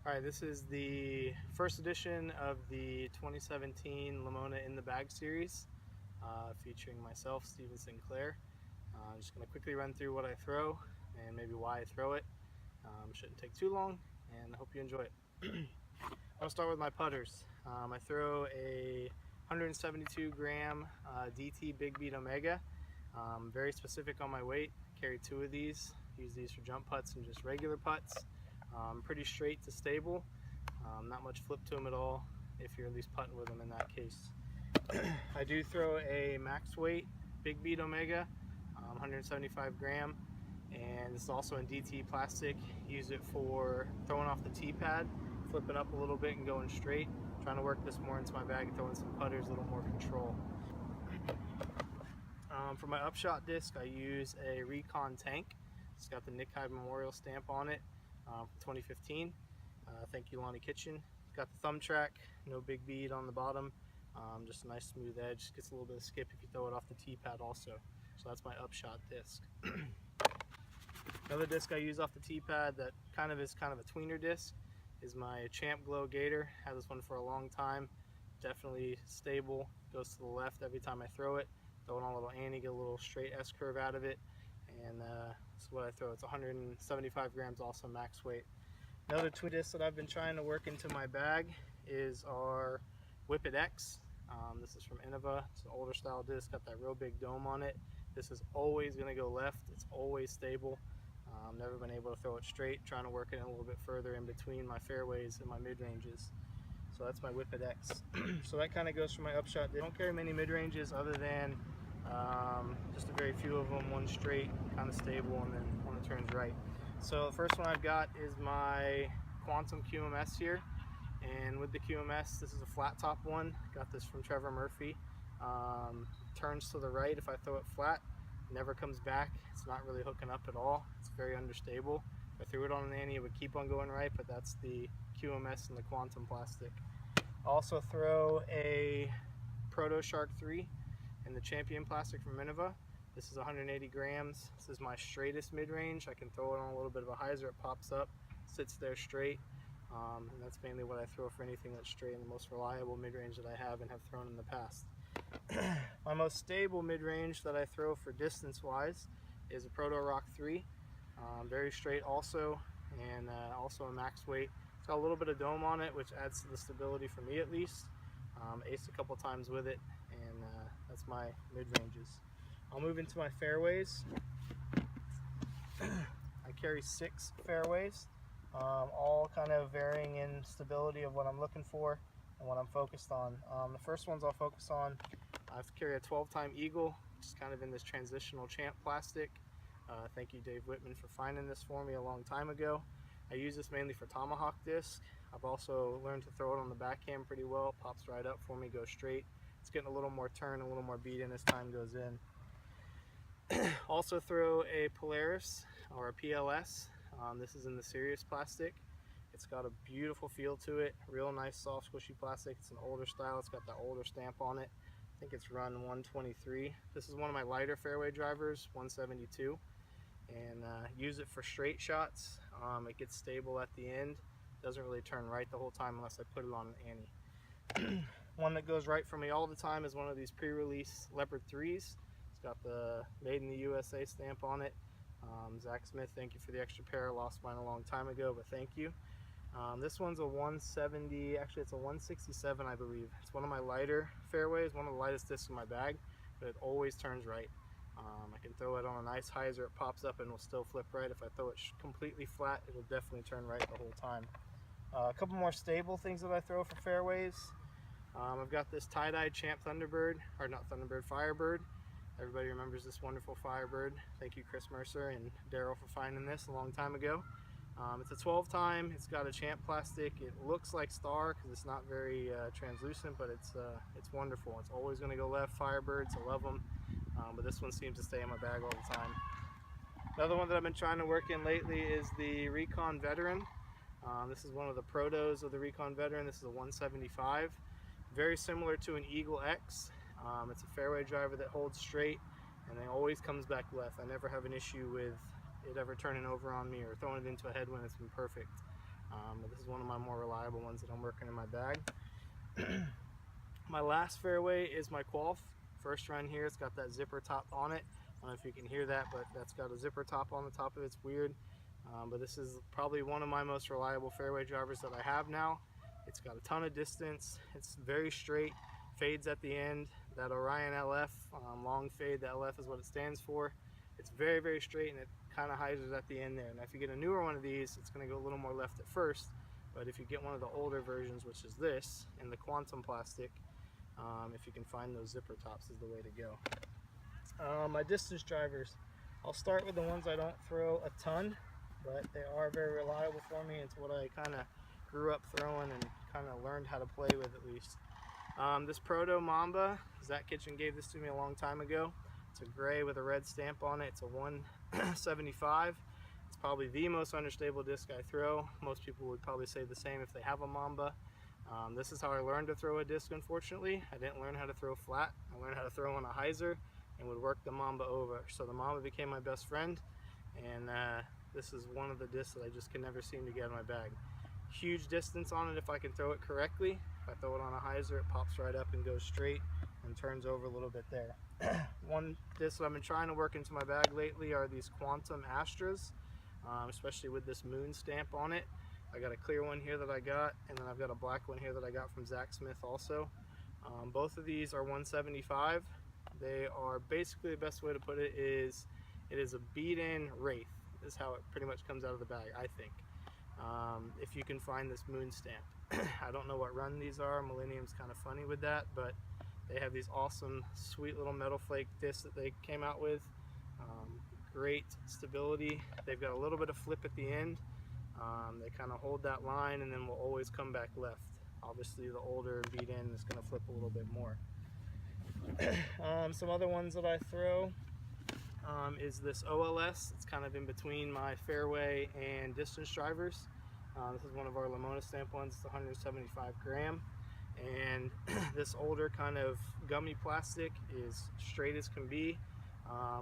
All right, this is the first edition of the 2017 Limona in the Bag series, featuring myself, Steven Sinclair. I'm just going to quickly run through what I throw and maybe why I throw it. Shouldn't take too long, and I hope you enjoy it. I'll start with my putters. I throw a 172 gram DT Big Beat Omega. Very specific on my weight. Carry 2 of these. Use these for jump putts and just regular putts. Pretty straight to stable. Not much flip to them at all if you're at least putting with them in that case. I do throw a max weight Big Beat Omega, 175 gram, and this is also in DT plastic. Use it for throwing off the tee pad, flipping up a little bit and going straight. Trying to work this more into my bag, throwing some putters, a little more control. For my upshot disc, I use a Recon Tank. It's got the Nick Hyde Memorial stamp on it, from 2015. Thank you, Lonnie Kitchen. It's got the thumb track, no big bead on the bottom, just a nice smooth edge. Gets a little bit of skip if you throw it off the tee pad also. So that's my upshot disc. Another disc I use off the tee pad that is kind of a tweener disc is my Champ Glow Gator. Had this one for a long time. Definitely stable, goes to the left every time I throw it. Throw it on a little ante, get a little straight S curve out of it, and that's what I throw. It's 175 grams, also max weight. Another twin disc that I've been trying to work into my bag is our Whip It X. This is from Innova. It's an older style disc, got that real big dome on it. This is always going to go left. It's always stable. Never been able to throw it straight. Trying to work it a little bit further in between my fairways and my mid ranges. So that's my Whip It X. So that kind of goes for my upshot. They don't carry many mid ranges other than just a very few of them. One straight, kind of stable, and then one that turns right. So the first one I've got is my Quantum QMS here, and with the QMS, this is a flat top one. Got this from Trevor Murphy. Turns to the right if I throw it flat, never comes back. It's not really hooking up at all. It's very understable. If I threw it on an ante, it would keep on going right, but that's the QMS and the Quantum plastic. I also throw a Proto Shark 3 in the Champion plastic from Innova. This is 180 grams. This is my straightest mid-range. I can throw it on a little bit of a hyzer. It pops up, sits there straight, and that's mainly what I throw for anything that's straight, and the most reliable mid-range that I have and have thrown in the past. My most stable mid-range that I throw for distance-wise is a Proto Rock 3. Very straight also, and also a max weight. It's got a little bit of dome on it, which adds to the stability for me at least. Aced a couple times with it, and that's my mid-ranges. I'll move into my fairways. I carry 6 fairways, all kind of varying in stability of what I'm looking for and what I'm focused on. The first ones I'll focus on, I carry a 12-time Eagle, which is kind of in this transitional Champ plastic. Thank you, Dave Whitman, for finding this for me a long time ago. I use this mainly for tomahawk disc. I've also learned to throw it on the backhand pretty well. It pops right up for me, goes straight. It's getting a little more turn, a little more beat in as time goes in. Also throw a Polaris or a PLS. This is in the Sirius plastic. It's got a beautiful feel to it, real nice soft squishy plastic. It's an older style, it's got that older stamp on it. I think it's run 123. This is one of my lighter fairway drivers, 172, and use it for straight shots. It gets stable at the end, doesn't really turn right the whole time unless I put it on an ante. One that goes right for me all the time is one of these pre-release Leopard 3s. It's got the Made in the USA stamp on it. Zach Smith, thank you for the extra pair. I lost mine a long time ago, but thank you. This one's a 170, actually it's a 167 I believe. It's one of my lighter fairways, one of the lightest discs in my bag, but it always turns right. I can throw it on a nice hyzer, it pops up and will still flip right. If I throw it completely flat, it'll definitely turn right the whole time. A couple more stable things that I throw for fairways. I've got this tie-dye Champ Thunderbird, or not Thunderbird, Firebird. Everybody remembers this wonderful Firebird. Thank you, Chris Mercer and Daryl, for finding this a long time ago. It's a 12-time. It's got a Champ plastic. It looks like Star because it's not very translucent, but it's wonderful. It's always going to go left. Firebirds, I love them, but this one seems to stay in my bag all the time. Another one that I've been trying to work in lately is the Recon Veteran. This is one of the protos of the Recon Veteran. This is a 175. Very similar to an Eagle X. It's a fairway driver that holds straight and then always comes back left. I never have an issue with it ever turning over on me or throwing it into a headwind. It's been perfect. but this is one of my more reliable ones that I'm working in my bag. My last fairway is my Qualf. First run here, it's got that zipper top on it. I don't know if you can hear that, but that's got a zipper top on the top of it. It's weird. But this is probably one of my most reliable fairway drivers that I have now. It's got a ton of distance. It's very straight, fades at the end. That Orion LF, long fade, the LF is what it stands for. It's very, very straight, and it kind of hides it at the end there. Now if you get a newer one of these, it's going to go a little more left at first. But if you get one of the older versions, which is this, in the quantum plastic, if you can find those zipper tops, is the way to go. My distance drivers, I'll start with the ones I don't throw a ton, but they are very reliable for me. It's what I kind of grew up throwing and kind of learned how to play with, at least. This Proto Mamba, Zach Kitchen gave this to me a long time ago. It's a gray with a red stamp on it. It's a 175. It's probably the most understable disc I throw. Most people would probably say the same if they have a Mamba. This is how I learned to throw a disc, unfortunately. I didn't learn how to throw flat. I learned how to throw on a hyzer and would work the Mamba over. So the Mamba became my best friend, and this is one of the discs that I just can never seem to get in my bag. Huge distance on it if I can throw it correctly. If I throw it on a hyzer, it pops right up and goes straight and turns over a little bit there. One disc that I've been trying to work into my bag lately are these Quantum Astras, especially with this moon stamp on it. I got a clear one here that I got, and then I've got a black one here that I got from Zach Smith also. Both of these are 175. They are basically, the best way to put it is a beat-in Wraith. This is how it pretty much comes out of the bag, I think. If you can find this moon stamp. I don't know what run these are. Millennium's kind of funny with that, but they have these awesome, sweet little metal flake discs that they came out with. Great stability. They've got a little bit of flip at the end. They kind of hold that line and then will always come back left. Obviously the older beat in is going to flip a little bit more. Some other ones that I throw is this OLS. It's kind of in between my fairway and distance drivers. This is one of our Limona stamp ones. It's 175 gram. And this older kind of gummy plastic is straight as can be.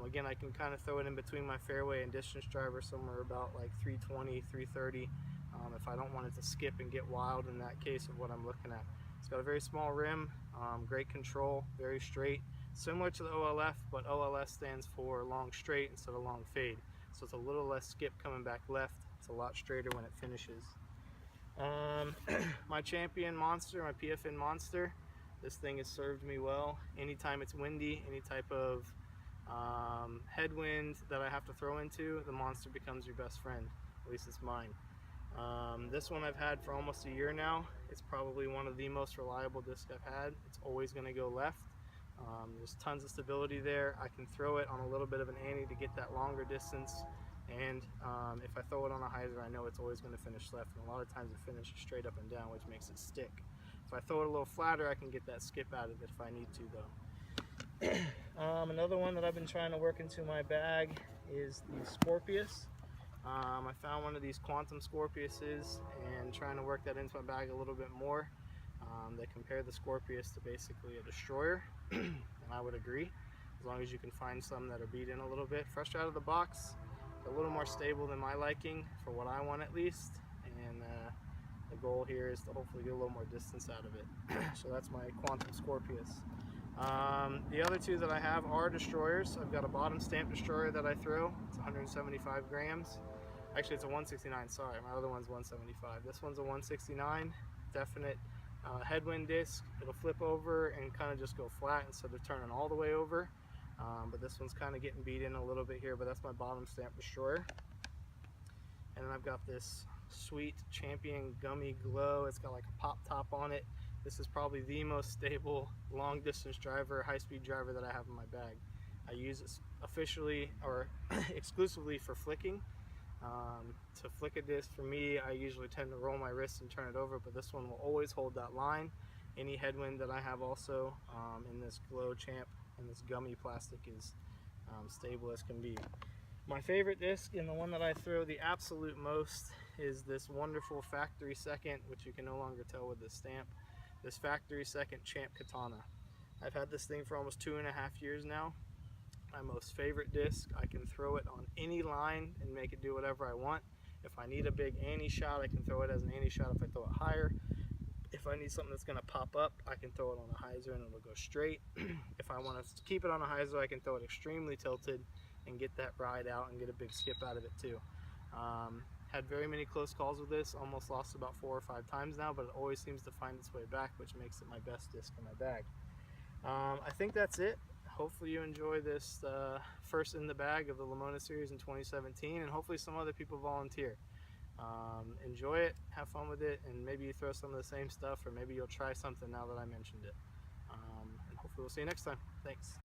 Again, I can kind of throw it in between my fairway and distance driver, somewhere about like 320, 330, if I don't want it to skip and get wild in that case of what I'm looking at. It's got a very small rim, great control, very straight, similar to the OLF, but OLS stands for long straight instead of long fade. So it's a little less skip coming back left. It's a lot straighter when it finishes. My Champion Monster, my PFN Monster, this thing has served me well. Anytime it's windy, any type of headwind that I have to throw into, the Monster becomes your best friend. At least it's mine. This one I've had for almost a year now. It's probably one of the most reliable discs I've had. It's always going to go left. There's tons of stability there. I can throw it on a little bit of an ante to get that longer distance, and if I throw it on a hyzer, I know it's always going to finish left, and a lot of times it finishes straight up and down, which makes it stick. If I throw it a little flatter, I can get that skip out of it if I need to, though. Another one that I've been trying to work into my bag is the Scorpius. I found one of these Quantum Scorpiuses and trying to work that into my bag a little bit more. They compare the Scorpius to basically a destroyer, and I would agree, as long as you can find some that are beat in a little bit. Fresh out of the box, a little more stable than my liking, for what I want at least, and the goal here is to hopefully get a little more distance out of it. So that's my Quantum Scorpius. The other two that I have are destroyers. I've got a bottom stamp destroyer that I throw. It's 175 grams. Actually, it's a 169, sorry. My other one's 175. This one's a 169, definite headwind disc. It'll flip over and kind of just go flat instead of turning all the way over. But this one's kind of getting beat in a little bit here, but that's my bottom stamp destroyer. And then I've got this sweet Champion Gummy Glow. It's got like a pop top on it. This is probably the most stable long distance driver, high speed driver that I have in my bag. I use it officially or exclusively for flicking. To flick a disc, for me, I usually tend to roll my wrist and turn it over, but this one will always hold that line. Any headwind that I have also in this Glow Champ and this gummy plastic is stable as can be. My favorite disc, and the one that I throw the absolute most, is this wonderful Factory Second, which you can no longer tell with this stamp. This Factory Second Champ Katana. I've had this thing for almost 2.5 years now. My most favorite disc. I can throw it on any line and make it do whatever I want. If I need a big anti-shot, I can throw it as an anti-shot if I throw it higher. If I need something that's going to pop up, I can throw it on a hyzer and it'll go straight. If I want to keep it on a hyzer, I can throw it extremely tilted and get that ride out and get a big skip out of it too. Had very many close calls with this, almost lost about 4 or 5 times now, but it always seems to find its way back, which makes it my best disc in my bag. I think that's it. Hopefully you enjoy this first in the bag of the Limona series in 2017, and hopefully some other people volunteer. Enjoy it, have fun with it, and maybe you throw some of the same stuff, or maybe you'll try something now that I mentioned it. And hopefully we'll see you next time. Thanks.